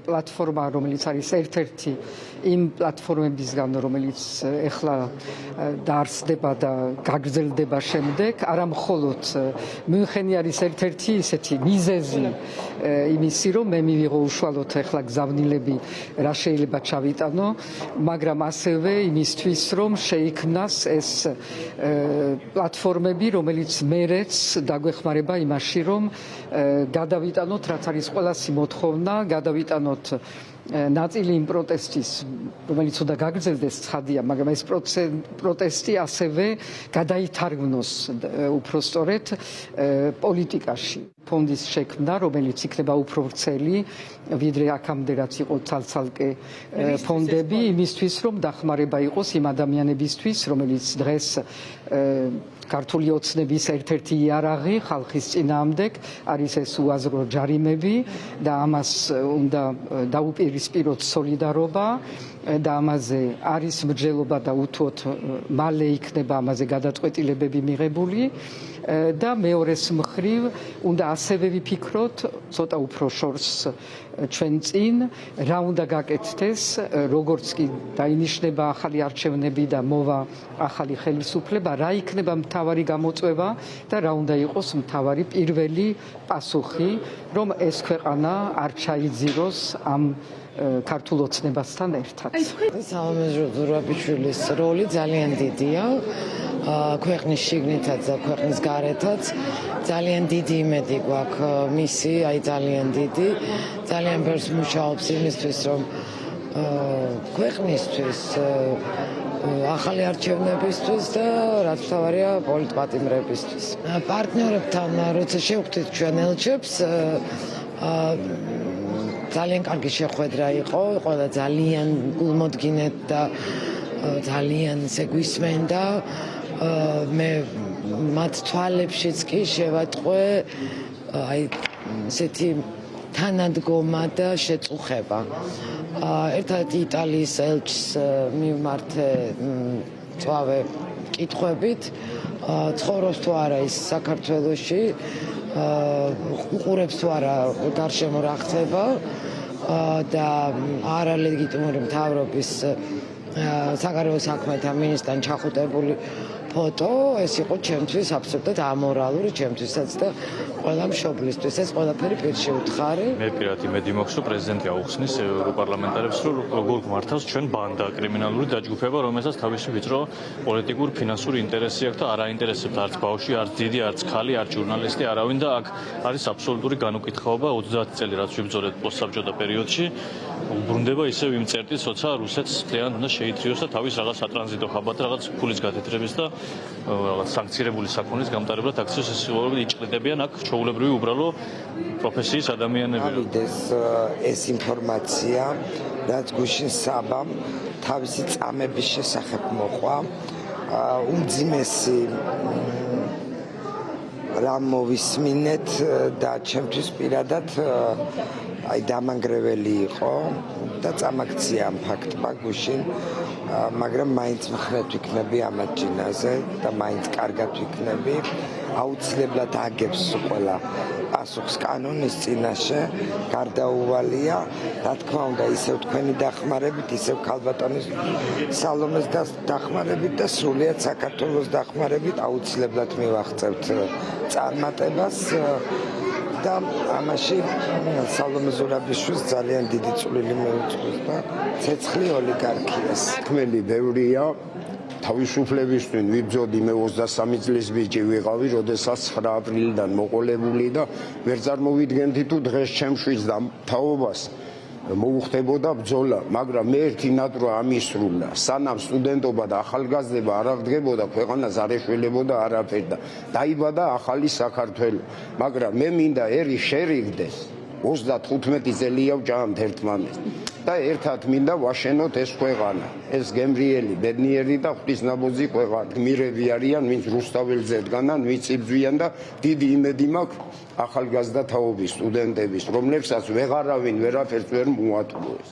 პლატფორმა, რომელიც არის ერთ-ერთი იმ პლატფორმებისგან, რომელიც ეხლა დაარსდება და გაგრძელდება შემდეგ, არა მხოლოდ მიუნხენი არის ერთ-ერთი ისეთი მიზეზი იმისი, რომ მე მივიღო უშუალოდ ეხლა გზავნილები რა შეიძლება ჩავიტანო, მაგრამ ასევე იმისთვის, რომ შეიქმნას ეს პლატფორმები, რომელიც მერეც დაგვეხმარება იმაში, რომ გადავიტანოთ, რაც არის ყველასი მოთხოვნა, გადავიტანოთ ნაწილი იმ პროტესტის, რომელიც უნდა გაგრძელდეს ცხადია, მაგრამ ეს პროტესტი ასევე გადაითარგმნოს უფრო სწორედ პოლიტიკაში. ფონდის შექმნა, რომელიც იქნება უფრო ვრცელი, ვიდრე აქამდე რაც იყო ცალ-ცალკე ფონდები, იმისთვის, რომ დახმარება იყოს იმ ადამიანებისთვის, რომელიც დღეს ქართული ოცნების ერთ-ერთი იარაღი ხალხის წინააღმდეგ არის ეს უაზრო ჯარიმები და ამას უნდა დაუპირისპიროთ სოლიდარობა და ამაზე არის მსჯელობა და უთუოდ მალე იქნება ამაზე გადაწყვეტილებები მიღებული და მეორეს მხრივ უნდა ასევე ვიფიქროთ ცოტა უფრო შორს ჩვენ წინ რა უნდა გაკეთდეს, როგორც კი დაინიშნება ახალი არჩევნები და მოვა ახალი ხელისუფლება, რა იქნება მთავარი გამოწვევა და რა უნდა იყოს მთავარი პირველი პასუხი, რომ ეს ქვეყანა არ ჩაიძიროს ამ ქართულ ოცნებასთან ერთად. სალომე ზურაბიშვილის როლი ძალიან დიდია. ქვეყნის შიგნითაც და ქვეყნის გარეთაც ძალიან დიდი იმედი გვაქვს მისი, ძალიან დიდი. ძალიან ბევრს მუშაობს იმისთვის, რომ ქვეყნისთვის ახალი არჩევნებისთვის და რაც მთავარია პოლიტპატიმრებისთვის. პარტნიორებთან როცა შევხვდით ჩვენ ელჩებს, ძალიან კარგი შეხვედრა იყო, ყველა ძალიან გულმოდგინედ და ძალიან შეგვისმენდა. მე მათ თვალებშიც კი შევატყვე აი ესეთი თანადგომა და შეწუხება. ერთად იტალიის ელჩს მივმართე წვავე კითხვებით, ცხოვრობს თუ არა ის საქართველოში, უყურებს თუ არა გარშემო რა ხდება და არალეგიტიმური მთავრობის საგარეო საქმეთა მინისტრთან ჩახუტებული ფოტო, ეს იყო ჩემთვის აბსოლუტურად ამორალური, ჩემთვისაც და ყველა მშობლისთვის. ეს ყველაფერი პირში უთხარი. მე პირად იმედი მაქვს, რომ პრეზიდენტი აუხსნის ევროპარლამენტარებს, რომ როგორ გმართავს ჩვენ ბანდა კრიმინალური დაჯგუფება, რომელსაც თავისი ვიწრო პოლიტიკური, ფინანსური ინტერესი აქვს და არ აინტერესებთ არც ბავშვი, არც დიდი, არც ქალი, არც ჟურნალისტი, არავინ და აქ არის აბსოლუტური განუკითხაობა 30 წელი რაც ვიბრძოლეთ პოსტსაბჭოთა პერიოდში. უბრუნდება ისევ იმ წერტილს, როცა რუსეთს მთლიანად უნდა შეითრიოს და თავის რაღაც სატრანზიტო ხაბათ, რაღაც ფულის გათეთრების და რაღაც სანქცირებული საქონლის გამტარებლად აქციებს ეს იჭრდებიან აქ ჩვეულებრივი უბრალო პროფესიის ადამიანები. ეს ინფორმაცია, რაც გუშინ საბამ თავისი წამების შესახებ მოყვა, უმძიმესი რამ მოვისმინეთ და ჩემთვის პირადად აი დამანგრეველი იყო და წამაქცია ამ ფაქტმა გუშინ, მაგრამ მაინც მხრეთ ვიქნები ამათ ჯინაზე და მაინც კარგად ვიქნები. აუცილებლად აგებს ყველა პასუხს კანონის წინაშე, გარდაუვალია, რა თქმა უნდა, ისევ თქვენი დახმარებით, ისევ ქალბატონის სალომეს დახმარებით და სრულიად საქართველოს დახმარებით აუცილებლად მივაღწევთ წარმატებას და ამაში სალომე ზურაბიშვილს ძალიან დიდი წვლილი მეუძღვის და ცეცხლი ოლიგარქიას.ქმელი ბევრია. თავისუფლებისთვის ვიბრძოდი, მე 23 წლის ბიჭი ვიყავი, როდესაც 9 აპრილიდან მოყოლებული და ვერ წარმოვიდგენდი თუ დღეს ჩემშვილს და თაობას მოუხდებოდა ბრძოლა, მაგრამ მე ერთი ნატვრა ამისრულა. სანამ სტუდენტობა და ახალგაზრდება არ აღდგებოდა, ქვეყანას არ ეშველებოდა არაფერი და დაიბადა ახალი საქართველო. მაგრამ მე მინდა ერი შერიგდეს 35 წელია ვჭამთ ერთმანეთს და ერთად მინდა ვაშენოთ ეს ქვეყანა. ეს გემრიელი, ბედნიერი და ღვთისნაბოძი ქვეყანა. გმირები არიან, ვინც რუსთაველზე დგანან, ვინც იბრძვიან და დიდი იმედი მაქვს ახალგაზრდა თაობის სტუდენტების, რომლებსაც ვეღარავინ ვერაფერს ვერ მოატყუეს.